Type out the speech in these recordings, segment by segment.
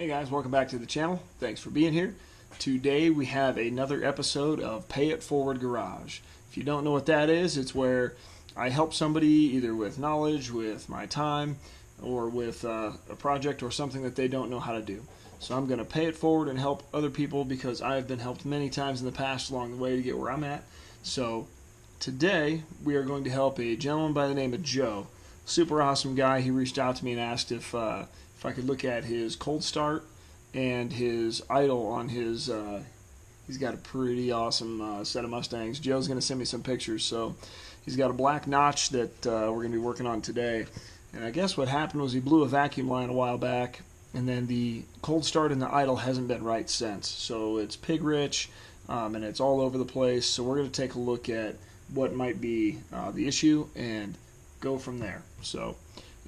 Hey guys, welcome back to the channel. Thanks for being here. Today we have another episode of Pay It Forward Garage. If you don't know what that is, it's where I help somebody either with knowledge, with my time, or with a project or something that they don't know how to do. So I'm going to pay it forward and help other people because I have been helped many times in the past along the way to get where I'm at. So today we are going to help a gentleman by the name of Joe. Super awesome guy. He reached out to me and asked if I could look at his cold start and his idle on his, he's got a pretty awesome set of Mustangs. Joe's going to send me some pictures. So he's got a black notch that we're going to be working on today. And I guess what happened was he blew a vacuum line a while back, and then the cold start and the idle hasn't been right since. So it's pig rich, and it's all over the place. So we're going to take a look at what might be the issue and go from there. So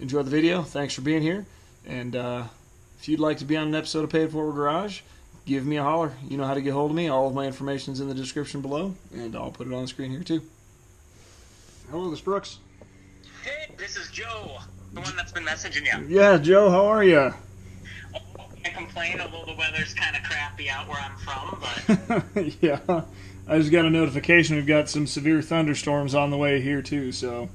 enjoy the video. Thanks for being here. And if you'd like to be on an episode of Pay It Forward Garage, give me a holler. You know how to get hold of me. All of my information is in the description below, and I'll put it on the screen here too. Hello, this is Brooks. Hey, this is Joe, the one that's been messaging you. Yeah, Joe, how are you? Oh, can't complain, although the weather's kind of crappy out where I'm from, but... Yeah, I just got a notification we've got some severe thunderstorms on the way here too, so...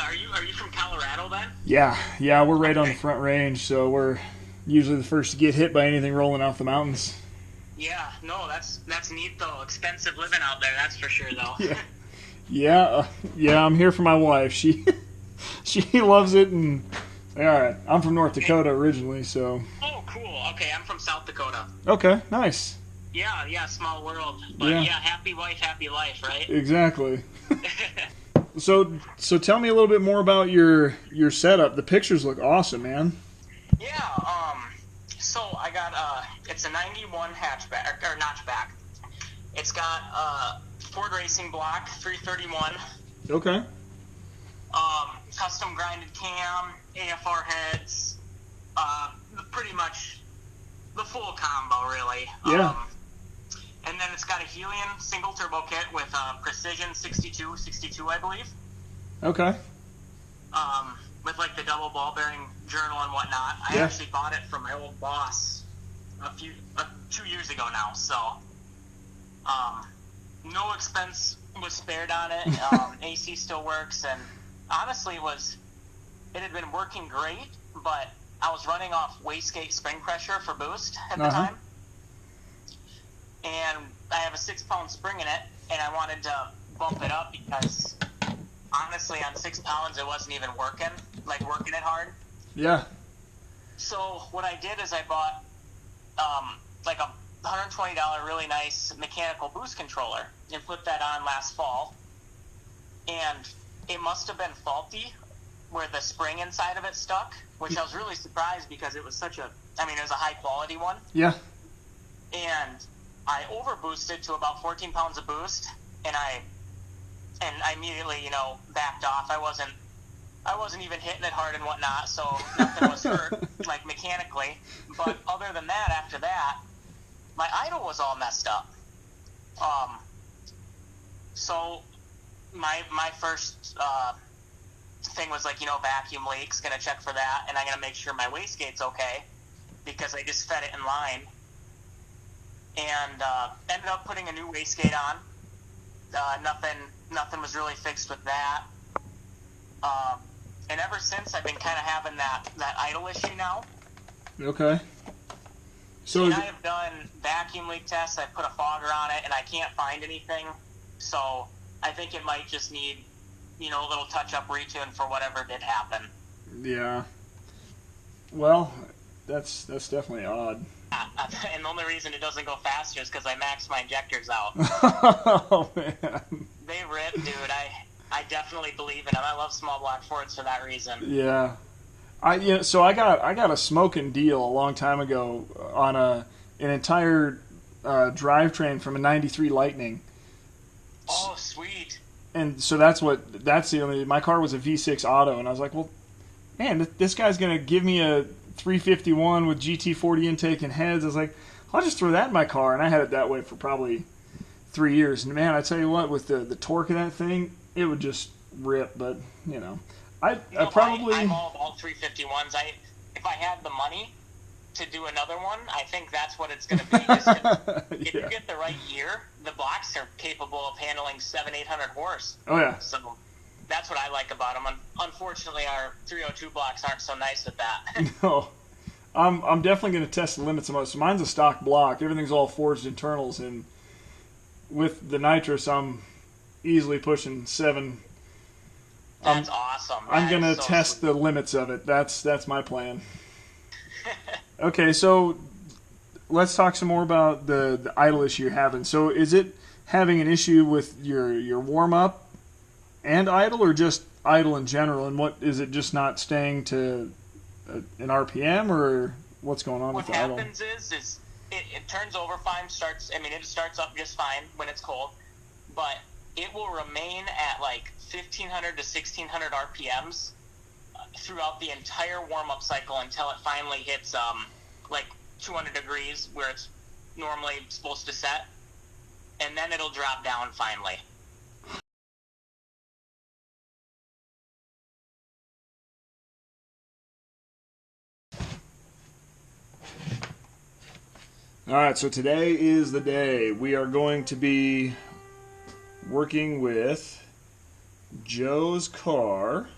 Are you from Colorado then? Yeah, we're right on the Front Range, so we're usually the first to get hit by anything rolling off the mountains. Yeah, no, that's neat though. Expensive living out there, that's for sure though. Yeah, I'm here for my wife. She loves it, and all right, I'm from North Dakota originally, so. Oh, cool. Okay, I'm from South Dakota. Okay, nice. Yeah, small world. But yeah, happy wife, happy life, right? Exactly. So tell me a little bit more about your setup. The pictures look awesome, man. Yeah, so I got it's a 91 hatchback or notchback. It's got Ford Racing block 331. Okay. Custom grinded cam, AFR heads, pretty much the full combo, really. Yeah. And then it's got a Helion single turbo kit with Precision 62, I believe. Okay. With like the double ball bearing journal and whatnot. I actually bought it from my old boss 2 years ago now, so no expense was spared on it. AC still works, and honestly it had been working great, but I was running off wastegate spring pressure for boost at the time. And I have a 6-pound spring in it, and I wanted to bump it up because, honestly, on 6 pounds, it wasn't even working it hard. Yeah. So what I did is I bought like a $120 really nice mechanical boost controller and put that on last fall. And it must have been faulty where the spring inside of it stuck, which I was really surprised because it was it was a high quality one. Yeah. And I over boosted to about 14 pounds of boost, and I immediately, backed off. I wasn't even hitting it hard and whatnot, so nothing was hurt, like mechanically. But other than that, after that, my idle was all messed up. So my first thing was vacuum leaks, gonna check for that, and I'm gonna make sure my wastegate's okay because I just fed it in line. And ended up putting a new wastegate on. Nothing was really fixed with that. And ever since, I've been kind of having that idle issue now. Okay. So and I have done vacuum leak tests. I put a fogger on it, and I can't find anything. So I think it might just need, a little touch-up retune for whatever did happen. Yeah. Well, that's definitely odd. And the only reason it doesn't go faster is because I maxed my injectors out. Oh, man. They rip, dude. I definitely believe in them. I love small block Fords for that reason. Yeah. So I got a smoking deal a long time ago on an entire drivetrain from a 93 Lightning. Oh, sweet. And so my car was a V6 auto, and I was like, well, man, this guy's going to give me a 351 with GT40 intake and heads. I was like, I'll just throw that in my car, and I had it that way for probably 3 years. And man, I tell you what, with the torque of that thing, it would just rip. But I probably I'm all about 351s. If I had the money, to do another one, I think that's what it's going to be. Just 'cause if Yeah. you get the right gear, the blocks are capable of handling 700-800 horse. Oh yeah. So that's what I like about them. Unfortunately, our 302 blocks aren't so nice at that. No. I'm definitely going to test the limits of mine. So mine's a stock block. Everything's all forged internals, and with the nitrous, I'm easily pushing 7. That's awesome. I'm going to so test sweet. the limits of it. That's my plan. Okay, so let's talk some more about the idle issue you're having. So is it having an issue with your warm up and idle, or just idle in general? And what is it, just not staying to an RPM, or what's going on What with the idle? happens is it turns over fine. It starts up just fine when it's cold, but it will remain at like 1,500 to 1,600 RPMs throughout the entire warm-up cycle until it finally hits like 200 degrees where it's normally supposed to set, and then it'll drop down finally. All right, so today is the day. We are going to be working with Joe's car.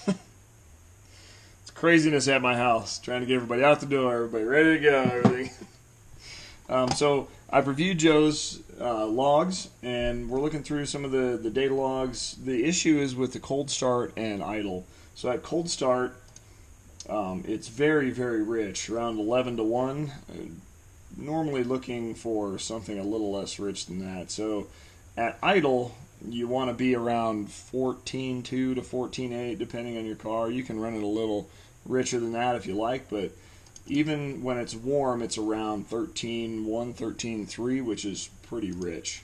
It's craziness at my house, trying to get everybody out the door, everybody ready to go, everything. So I've reviewed Joe's logs, and we're looking through some of the data logs. The issue is with the cold start and idle. So at cold start, it's very, very rich, around 11 to 1. Normally looking for something a little less rich than that. So at idle, you want to be around 14.2 to 14.8, depending on your car. You can run it a little richer than that if you like, but even when it's warm, it's around 13.1, 13.3, which is pretty rich.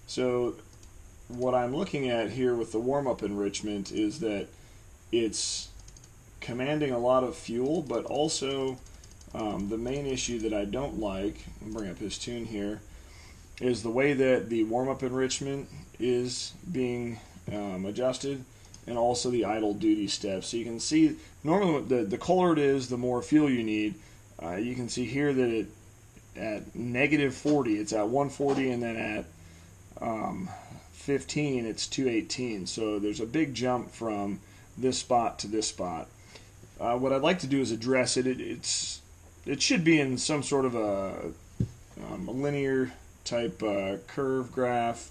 So what I'm looking at here with the warm-up enrichment is that it's commanding a lot of fuel, but also the main issue that I don't like, I'll bring up his tune here, is the way that the warm-up enrichment is being adjusted, and also the idle duty steps. So you can see, normally the colder it is, the more fuel you need. You can see here that it at negative 40, it's at 140, and then at 15, it's 218. So there's a big jump from this spot to this spot. What I'd like to do is address it. It should be in some sort of a linear type curve graph,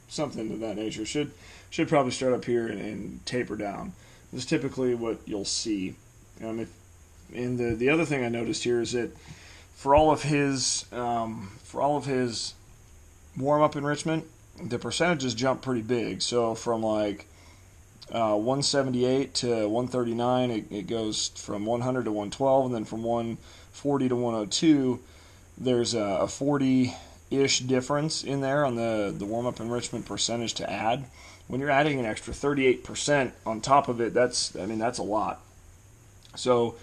something of that nature. Should probably start up here and taper down. This is typically what you'll see. And the other thing I noticed here is that for all of his warm-up enrichment, the percentages jump pretty big. So from like 178 to 139, it goes from 100 to 112, and then from 140 to 102, there's a 40-ish difference in there on the warm-up enrichment percentage to add. When you're adding an extra 38% on top of it, that's a lot. So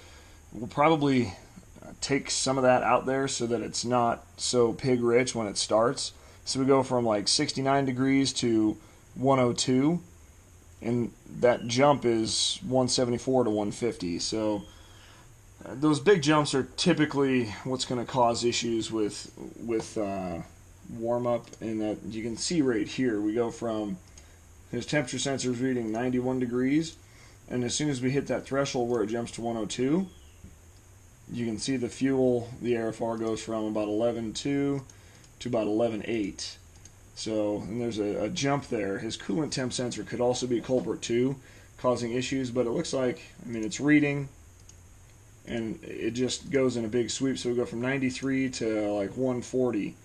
we'll probably take some of that out there so that it's not so pig rich when it starts. So we go from like 69 degrees to 102, and that jump is 174 to 150. So those big jumps are typically what's going to cause issues with warm up, and that you can see right here. We go from his temperature sensor is reading 91 degrees, and as soon as we hit that threshold where it jumps to 102, you can see the fuel, the AFR goes from about 11.2 to about 11.8. So, and there's a jump there. His coolant temp sensor could also be a culprit too, causing issues, but it looks like, it's reading, and it just goes in a big sweep. So we go from 93 to like 140.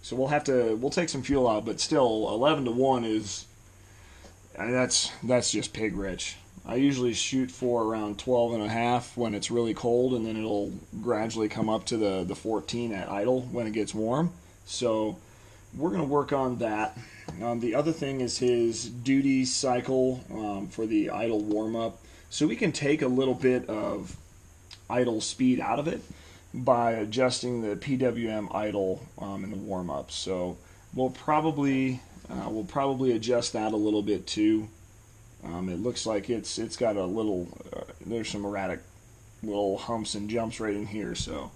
So we'll take some fuel out, but still 11 to 1 is, that's just pig rich. I usually shoot for around 12.5 when it's really cold, and then it'll gradually come up to the 14 at idle when it gets warm. So we're going to work on that. The other thing is his duty cycle for the idle warm-up. So we can take a little bit of idle speed out of it by adjusting the PWM idle in the warm-up. So we'll probably adjust that a little bit too. It looks like it's got a little, there's some erratic little humps and jumps right in here. So,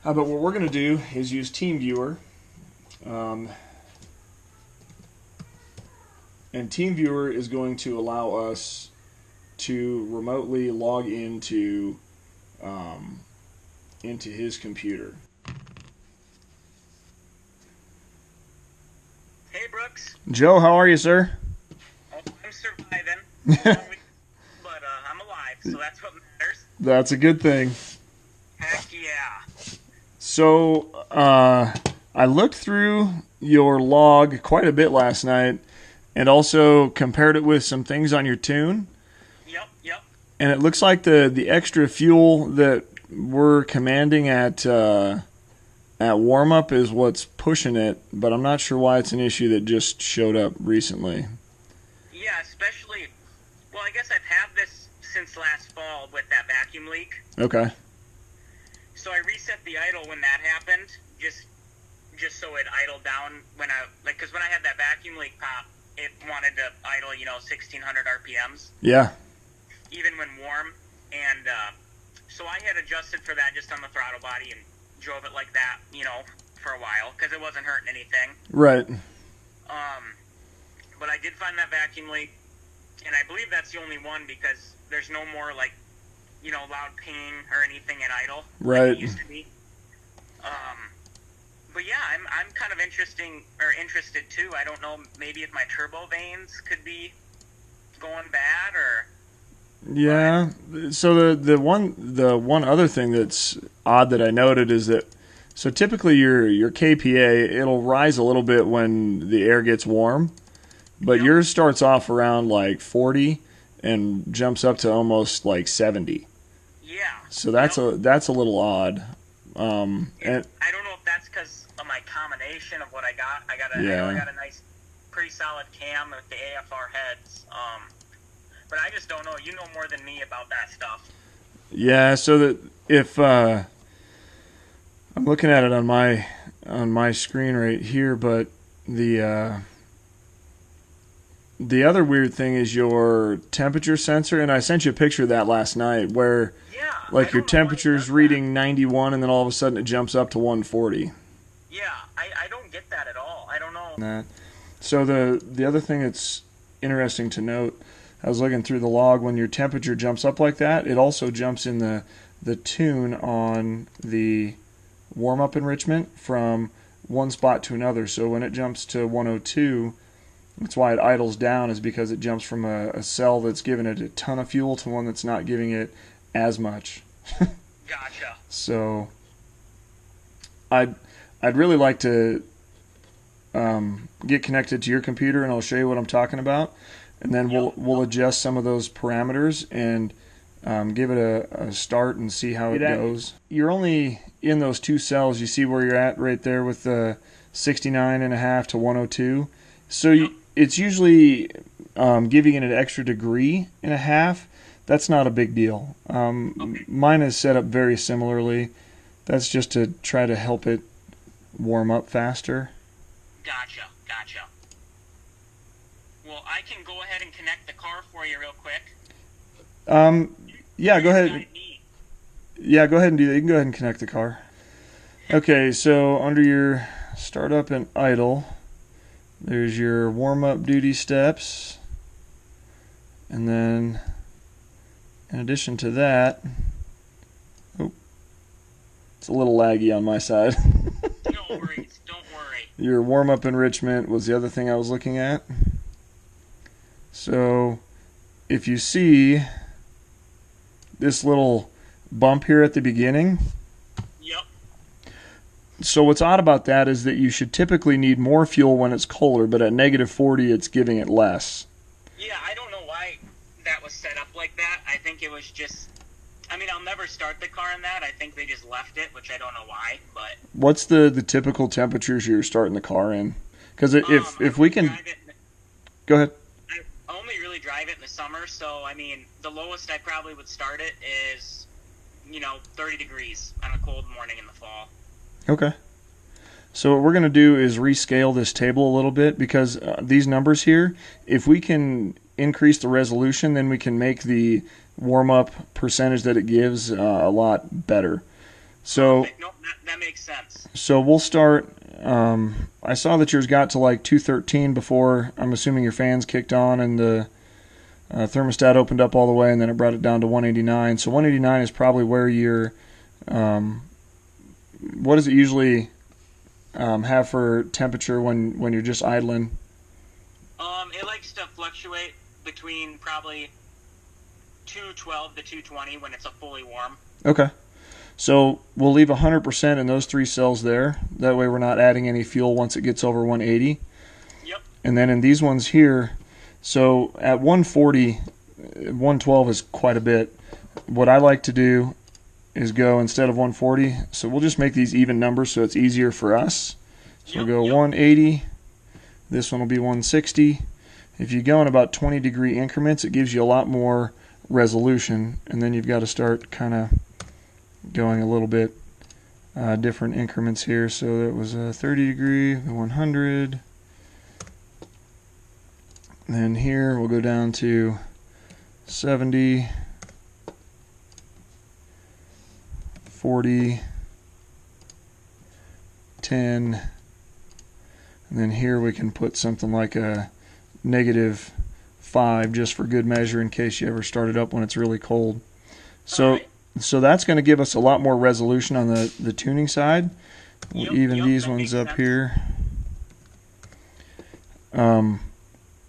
but what we're going to do is use TeamViewer. And TeamViewer is going to allow us to remotely log into his computer. Hey, Brooks. Joe, how are you, sir? Oh, I'm surviving, but I'm alive, so that's what matters. That's a good thing. Heck yeah. So, I looked through your log quite a bit last night and also compared it with some things on your tune. Yep. And it looks like the extra fuel that we're commanding at warm-up is what's pushing it, but I'm not sure why it's an issue that just showed up recently. Yeah, especially, well, I guess I've had this since last fall with that vacuum leak. Okay. So I reset the idle when that happened, just so it idled down because when I had that vacuum leak pop, it wanted to idle, 1,600 RPMs. Yeah. Even when warm, and so I had adjusted for that just on the throttle body and drove it like that, for a while, because it wasn't hurting anything. Right. But I did find that vacuum leak, and I believe that's the only one because there's no more, loud ping or anything at idle. Right. Like it used to be. But yeah, I'm kind of interested too. I don't know, maybe if my turbo vanes could be going bad or. Yeah. So the one other thing that's odd that I noted is that so typically your KPA it'll rise a little bit when the air gets warm, but yours starts off around like 40 and jumps up to almost like 70. Yeah. So that's a little odd. And I don't know if that's because of my combination of what I got. I got a nice, pretty solid cam with the AFR heads. But I just don't know. You know more than me about that stuff. Yeah, so that if I'm looking at it on my screen right here, but the other weird thing is your temperature sensor, and I sent you a picture of that last night, where your temperature's reading 91, and then all of a sudden it jumps up to 140. Yeah, I don't get that at all. I don't know. So the other thing that's interesting to note. I was looking through the log, when your temperature jumps up like that, it also jumps in the tune on the warm-up enrichment from one spot to another. So when it jumps to 102, that's why it idles down, is because it jumps from a cell that's giving it a ton of fuel to one that's not giving it as much. Gotcha. So I'd really like to get connected to your computer, and I'll show you what I'm talking about. And then we'll adjust some of those parameters and give it a start and see how it goes. You're only in those two cells. You see where you're at right there with the 69.5 to 102. So it's usually giving it an extra degree and a half. That's not a big deal. Mine is set up very similarly. That's just to try to help it warm up faster. Gotcha. Well, I can go ahead and connect the car for you real quick. Yeah, go ahead. Yeah, go ahead and do that. You can go ahead and connect the car. Okay, so under your startup and idle, there's your warm-up duty steps. And then, in addition to that, it's a little laggy on my side. No worries, don't worry. Your warm-up enrichment was the other thing I was looking at. So, if you see this little bump here at the beginning. Yep. So what's odd about that is that you should typically need more fuel when it's colder, but at negative 40 it's giving it less. Yeah, I don't know why that was set up like that. I think it was just, I'll never start the car in that. I think they just left it, which I don't know why, but. What's the typical temperatures you're starting the car in? Because if we can. Go ahead. I only really drive it in the summer, so the lowest I probably would start it is, 30 degrees on a cold morning in the fall. Okay. So what we're going to do is rescale this table a little bit, because these numbers here, if we can increase the resolution, then we can make the warm-up percentage that it gives a lot better. So no, that makes sense. So we'll start. I saw that yours got to like 213 before, I'm assuming, your fans kicked on and the thermostat opened up all the way, and then it brought it down to 189. So 189 is probably where you're. What does it usually have for temperature when you're just idling? It likes to fluctuate between probably 212 to 220 when it's a fully warm. Okay. So we'll leave 100% in those 3 cells there. That way we're not adding any fuel once it gets over 180. Yep. And then in these ones here, so at 140, 112 is quite a bit. What I like to do is go instead of 140, so we'll just make these even numbers so it's easier for us. So we'll go 180. This one will be 160. If you go in about 20 degree increments, it gives you a lot more resolution, and then you've got to start kind of going a little bit different increments here. So that was a 30 degree, 100. Then here we'll go down to 70, 40, 10, and then here we can put something like a -5 just for good measure in case you ever start it up when it's really cold. So that's going to give us a lot more resolution on the tuning side. We'll even these ones up here.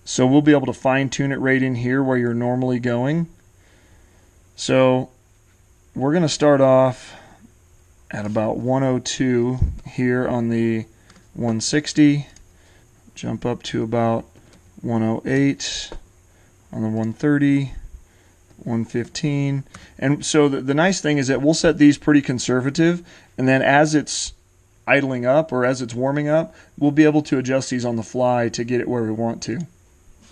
So we'll be able to fine tune it right in here where you're normally going. So we're going to start off at about 102 here on the 160, jump up to about 108 on the 130, 115. And so the nice thing is that we'll set these pretty conservative, and then as it's idling up or as it's warming up, we'll be able to adjust these on the fly to get it where we want to.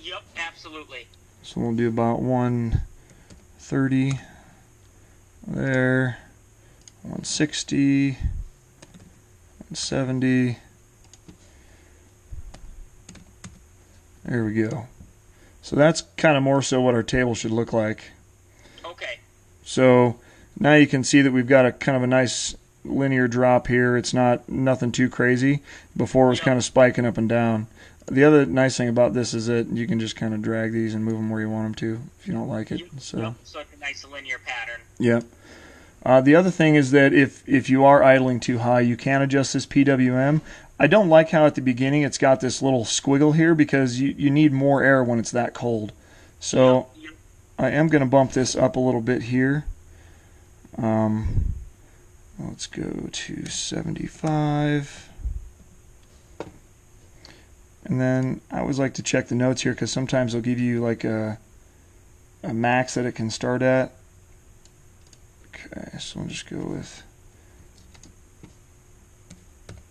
Yep, absolutely. So we'll do about 130 there, 160, 170. There we go. So that's kind of more so what our table should look like. Okay. So now you can see that we've got a kind of a nice linear drop here. It's nothing too crazy. Before it was kind of spiking up and down. The other nice thing about this is that you can just kind of drag these and move them where you want them to if you don't like it. So it's a nice linear pattern. Yep. The other thing is that if you are idling too high, you can adjust this PWM. I don't like how at the beginning it's got this little squiggle here because you need more air when it's that cold. So I am going to bump this up a little bit here. Let's go to 75. And then I always like to check the notes here because sometimes they'll give you like a max that it can start at. Okay, so we'll just go with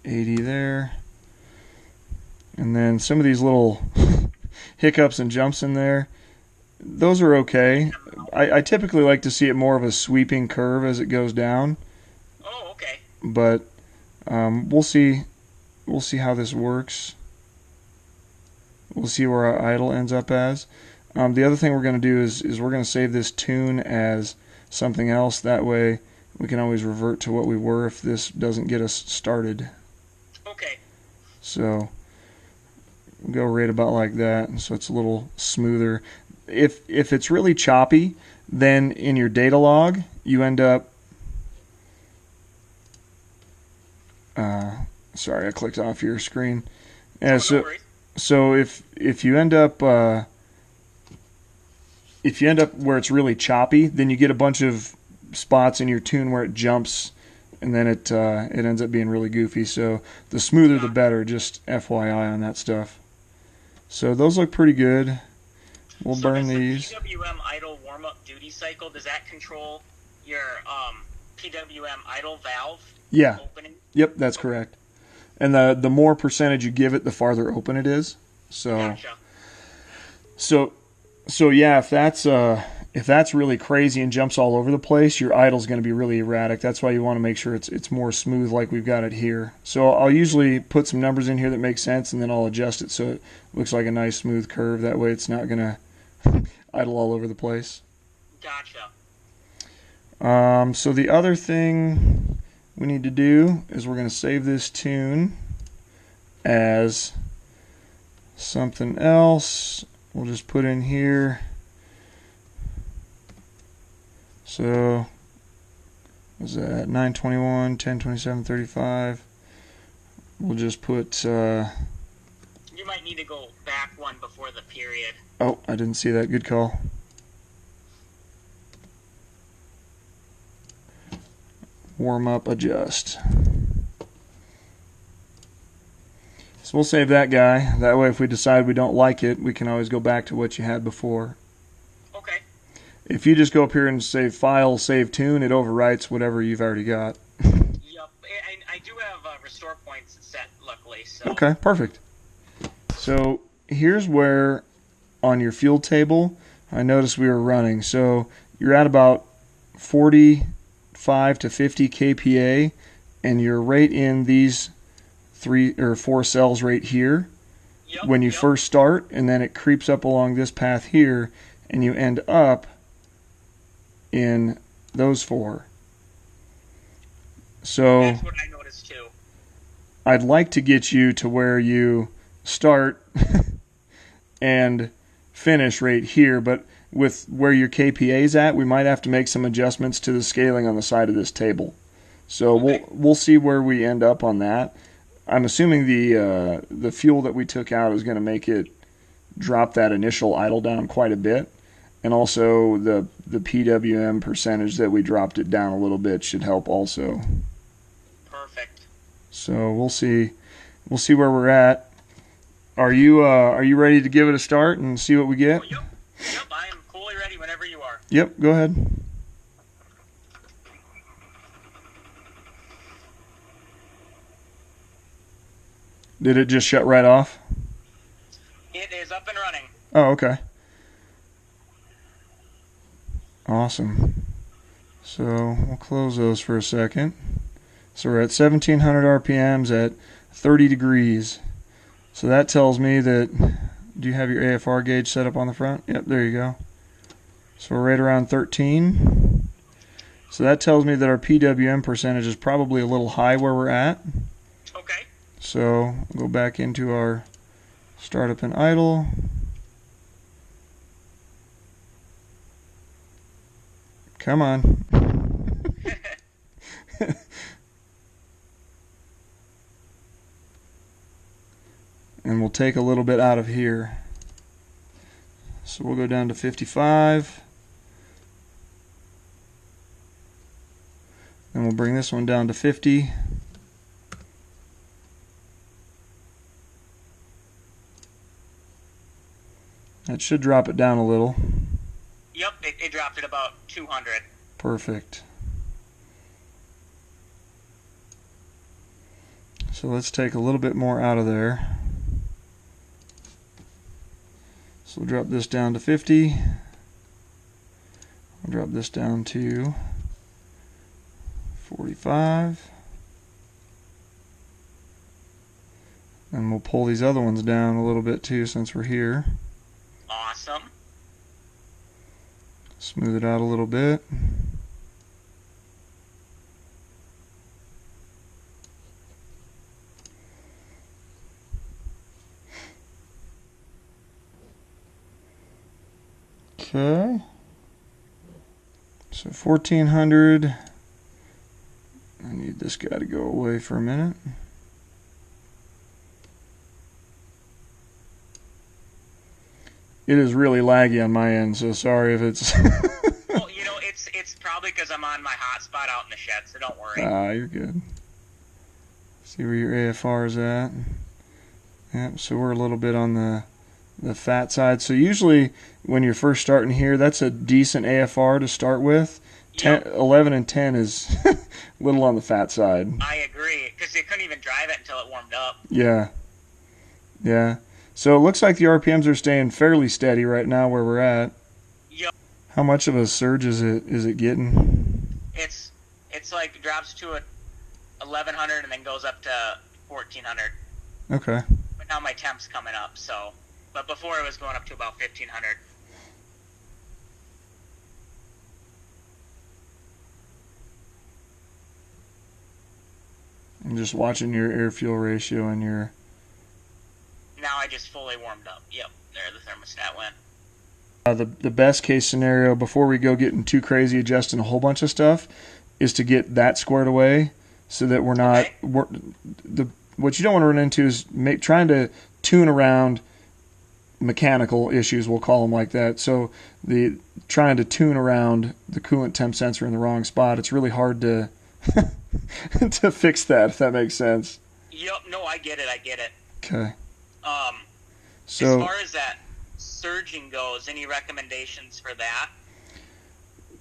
80 there. And then some of these little hiccups and jumps in there, those are okay. I typically like to see it more of a sweeping curve as it goes down. Oh, okay. But we'll see how this works. We'll see where our idle ends up as. The other thing we're going to do is we're going to save this tune as something else. That way we can always revert to what we were if this doesn't get us started. Okay. So we'll go right about like that, and so it's a little smoother. If it's really choppy, then in your data log you end up sorry, I clicked off your screen. Yeah, so if you end up where it's really choppy, then you get a bunch of spots in your tune where it jumps, and then it ends up being really goofy. So the smoother the better, just FYI on that stuff. So those look pretty good. We'll burn these. The PWM idle warm-up duty cycle, does that control your PWM idle valve opening? Yep, that's correct. And the more percentage you give it, the farther open it is. So, gotcha. So yeah, if that's really crazy and jumps all over the place, your idle's going to be really erratic. That's why you want to make sure it's more smooth like we've got it here. So I'll usually put some numbers in here that make sense, and then I'll adjust it so it looks like a nice smooth curve. That way it's not going to idle all over the place. Gotcha. So the other thing we need to do is we're going to save this tune as something else. We'll just put in here. So, was that 921, 1027, 35? We'll just put. You might need to go back one before the period. Oh, I didn't see that. Good call. Warm up, adjust. So we'll save that guy. That way, if we decide we don't like it, we can always go back to what you had before. Okay. If you just go up here and say File, Save Tune, it overwrites whatever you've already got. Yep. I do have restore points set, luckily. So. Okay, perfect. So here's where, on your fuel table, I noticed we were running. So you're at about 45 to 50 kPa, and you're right in these 3 or 4 cells right here. Yep, when you first start, and then it creeps up along this path here, and you end up in those 4. So that's what I noticed too. I'd like to get you to where you start and finish right here, but with where your KPA is at, we might have to make some adjustments to the scaling on the side of this table. So okay. we'll see where we end up on that. I'm assuming the fuel that we took out is going to make it drop that initial idle down quite a bit, and also the PWM percentage that we dropped it down a little bit should help also. Perfect. So we'll see where we're at. Are you ready to give it a start and see what we get? Oh, yep, I am fully ready whenever you are. Yep, go ahead. Did it just shut right off? It is up and running. Oh, okay. Awesome. So we'll close those for a second. So we're at 1700 RPMs at 30 degrees. So that tells me that, do you have your AFR gauge set up on the front? Yep, there you go. So we're right around 13. So that tells me that our PWM percentage is probably a little high where we're at. Okay. So we'll go back into our startup and idle. Come on. And we'll take a little bit out of here. So we'll go down to 55. Then we'll bring this one down to 50. That should drop it down a little. Yep, it dropped it about 200. Perfect. So let's take a little bit more out of there. So we'll drop this down to 50. We'll drop this down to 45. And we'll pull these other ones down a little bit too since we're here. Awesome. Smooth it out a little bit. Okay. So 1400. I need this guy to go away for a minute. It is really laggy on my end, so sorry if it's... Well, you know, it's probably because I'm on my hotspot out in the shed, so don't worry. You're good. See where your AFR is at. Yep, so we're a little bit on the fat side. So usually when you're first starting here, that's a decent AFR to start with. 11 and 10 is a little on the fat side. I agree, because they couldn't even drive it until it warmed up. Yeah. Yeah. So it looks like the RPMs are staying fairly steady right now where we're at. Yep. How much of a surge is it getting? It's like drops to 1100 and then goes up to 1400. Okay. But now my temp's coming up, so. But before it was going up to about 1500. I'm just watching your air-fuel ratio and your... Now I just fully warmed up. Yep, there the thermostat went. The best case scenario, before we go getting too crazy adjusting a whole bunch of stuff, is to get that squared away so that we're not... Okay. What you don't want to run into is trying to tune around mechanical issues, we'll call them like that. So trying to tune around the coolant temp sensor in the wrong spot, it's really hard to to fix that, if that makes sense. Yep, no, I get it. Okay. So, as far as that surging goes, any recommendations for that?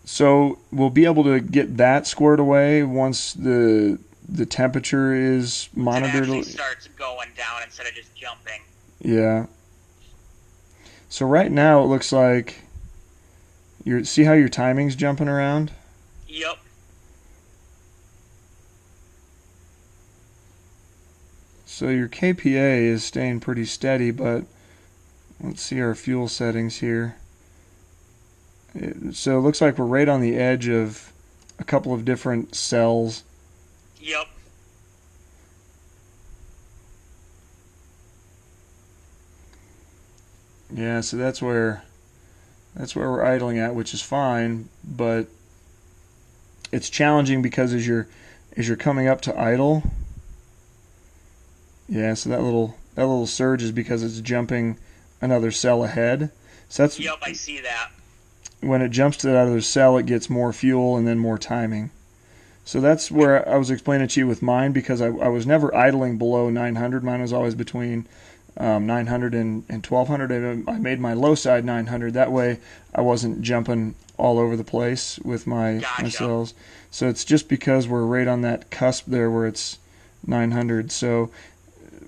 So we'll be able to get that squared away once the temperature is monitored. It actually starts going down instead of just jumping. Yeah. So right now it looks like see how your timing's jumping around? Yep. So your KPA is staying pretty steady, but let's see our fuel settings here. So it looks like we're right on the edge of a couple of different cells. Yep. Yeah, so that's where we're idling at, which is fine, but it's challenging because as you're coming up to idle, yeah, so that little surge is because it's jumping another cell ahead. So that's... Yep, I see that. When it jumps to that other cell, it gets more fuel and then more timing. So that's where I was explaining to you with mine, because I was never idling below 900. Mine was always between 900 and 1200. And I made my low side 900. That way I wasn't jumping all over the place with my cells. So it's just because we're right on that cusp there where it's 900. So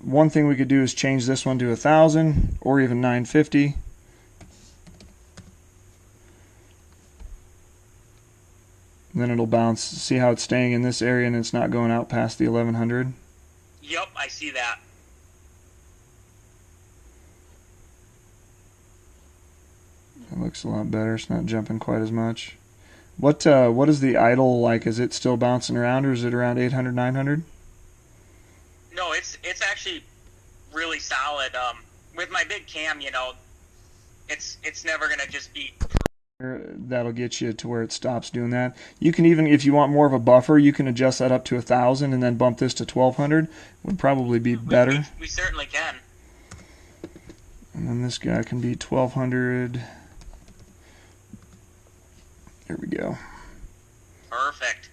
one thing we could do is change this one to 1000 or even 950. And then it'll bounce. See how it's staying in this area and it's not going out past the 1100? Yep, I see that. It looks a lot better. It's not jumping quite as much. What is the idle like? Is it still bouncing around, or is it around 800, 900? No, it's actually really solid. With my big cam, it's never gonna just be. That'll get you to where it stops doing that. You can even, if you want more of a buffer, you can adjust that up to 1000 and then bump this to 1200. Would probably be better. We certainly can. And then this guy can be 1200. There we go. Perfect.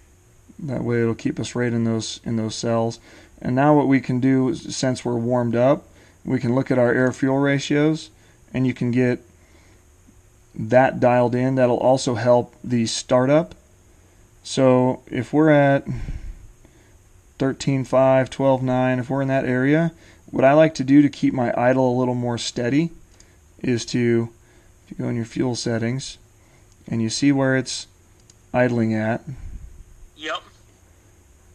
That way it'll keep us right in those cells. And now what we can do is, since we're warmed up, we can look at our air-fuel ratios, and you can get that dialed in. That'll also help the startup. So if we're at 13.5, 12.9, if we're in that area, what I like to do to keep my idle a little more steady is to, if you go in your fuel settings and you see where it's idling at, yep.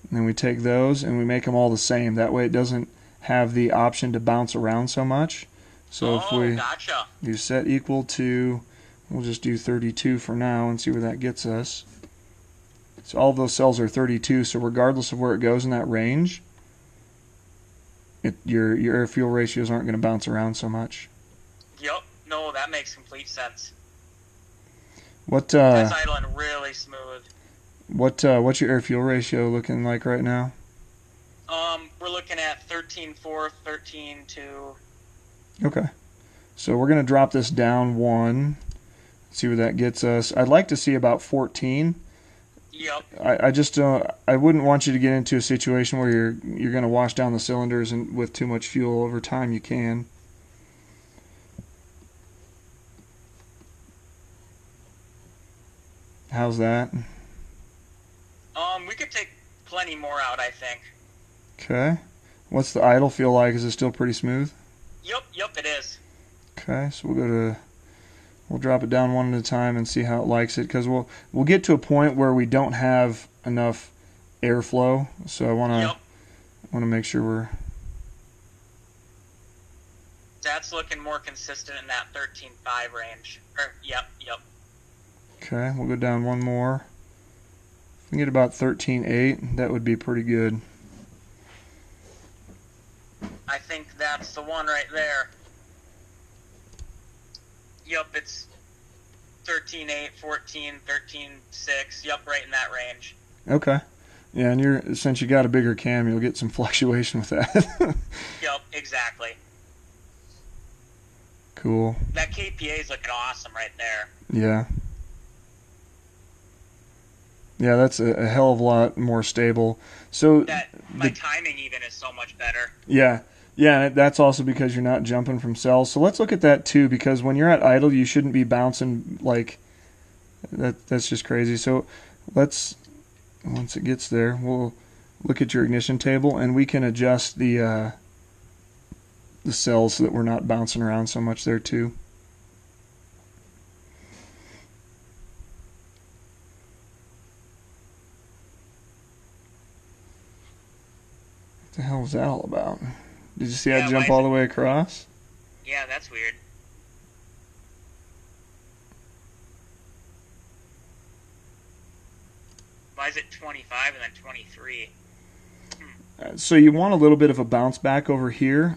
and then we take those and we make them all the same. That way it doesn't have the option to bounce around so much. So if we gotcha. do set equal to, we'll just do 32 for now and see where that gets us. So all of those cells are 32, so regardless of where it goes in that range, your air-fuel ratios aren't going to bounce around so much. Yep. No, that makes complete sense. That's idling really smooth. What's your air-fuel ratio looking like right now? We're looking at 13.4, 13.2. Okay. So we're going to drop this down 1. See where that gets us. I'd like to see about 14. Yep. I just I wouldn't want you to get into a situation where you're going to wash down the cylinders and with too much fuel. Over time you can. How's that? We could take plenty more out, I think. Okay. What's the idle feel like? Is it still pretty smooth? Yep, it is. Okay, so we'll drop it down one at a time and see how it likes it, because we'll get to a point where we don't have enough airflow. So I want to make sure we're. That's looking more consistent in that 13.5 range. Yep. Okay, we'll go down one more. If we can get about 13.8, that would be pretty good. I think that's the one right there. Yup, it's 13.8, 14, 13.6. Yup, right in that range. Okay. Yeah, and since you got a bigger cam, you'll get some fluctuation with that. Yup, exactly. Cool. That KPA is looking awesome right there. Yeah. Yeah, that's a hell of a lot more stable. So my timing even is so much better. Yeah. Yeah, that's also because you're not jumping from cells. So let's look at that too, because when you're at idle, you shouldn't be bouncing like that. That's just crazy. So once it gets there, we'll look at your ignition table, and we can adjust the cells so that we're not bouncing around so much there too. What the hell is that all about? Did you see that jump all the way across? Yeah, that's weird. Why is it 25 and then 23? So you want a little bit of a bounce back over here.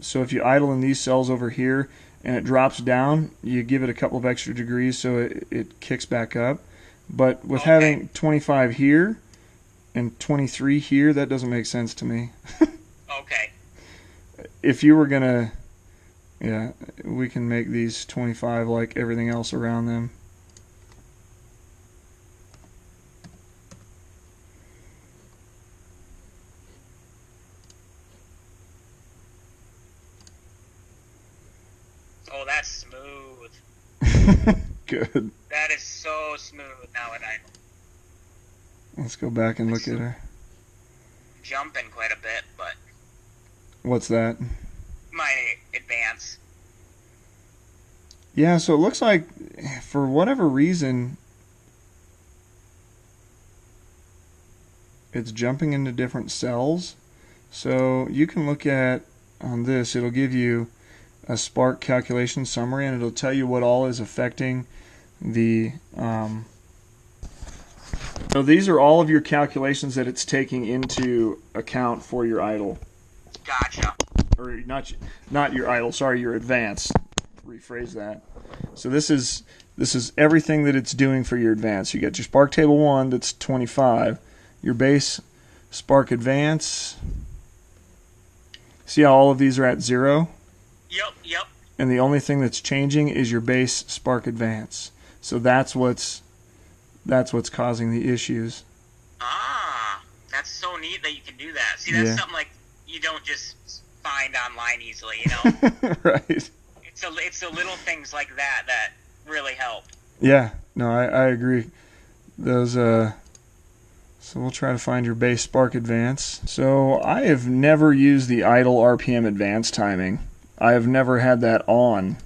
So if you idle in these cells over here and it drops down, you give it a couple of extra degrees so it kicks back up. But with having 25 here and 23 here, that doesn't make sense to me. Okay. If you were going to, yeah, we can make these 25 like everything else around them. Oh, that's smooth. Good. That is so smooth now at idle. Let's go back and look at her. Jumping quite a bit, but... What's that? My advance. Yeah, so it looks like for whatever reason it's jumping into different cells. So you can look at on this, it'll give you a spark calculation summary, and it'll tell you what all is affecting the so these are all of your calculations that it's taking into account for your idle. Gotcha. Or not your idle, sorry, your advance. Rephrase that. So this is everything that it's doing for your advance. You get your spark table 1, that's 25. Your base spark advance. See how all of these are at 0? Yep. And the only thing that's changing is your base spark advance. So that's what's causing the issues. Ah, that's so neat that you can do that. See, that's something like you don't just find online easily, you know? Right. It's the little things like that really help. Yeah, no, I agree. Those so we'll try to find your base spark advance. So I have never used the idle RPM advance timing. I have never had that on.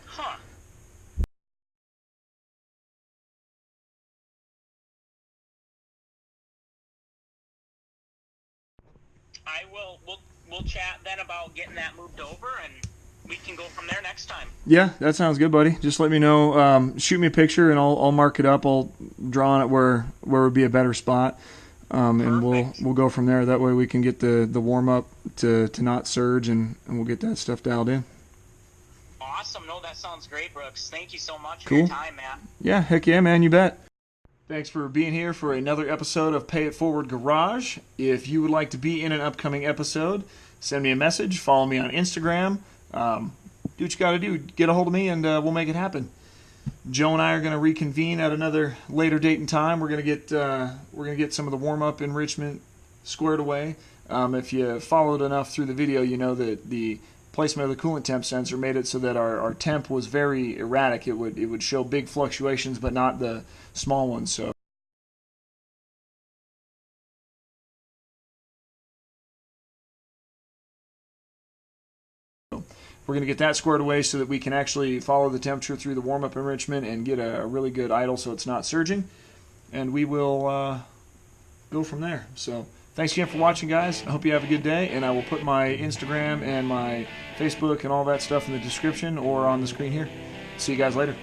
Huh. We'll chat then about getting that moved over, and we can go from there next time. Yeah, that sounds good, buddy. Just let me know. Shoot me a picture, and I'll mark it up. I'll draw on it where would be a better spot, and we'll go from there. That way we can get the warm up to not surge, and we'll get that stuff dialed in. Awesome. No, that sounds great, Brooks. Thank you so much for your time, man. Yeah, heck yeah, man. You bet. Thanks for being here for another episode of Pay It Forward Garage. If you would like to be in an upcoming episode, send me a message. Follow me on Instagram. Do what you got to do. Get a hold of me, and we'll make it happen. Joe and I are going to reconvene at another later date and time. We're going to get some of the warm up enrichment squared away. If you followed enough through the video, you know that the placement of the coolant temp sensor made it so that our temp was very erratic. It would show big fluctuations, but not the small ones. So we're going to get that squared away so that we can actually follow the temperature through the warm-up enrichment and get a really good idle so it's not surging. And we will go from there. So thanks again for watching, guys. I hope you have a good day, and I will put my Instagram and my Facebook and all that stuff in the description or on the screen here. See you guys later.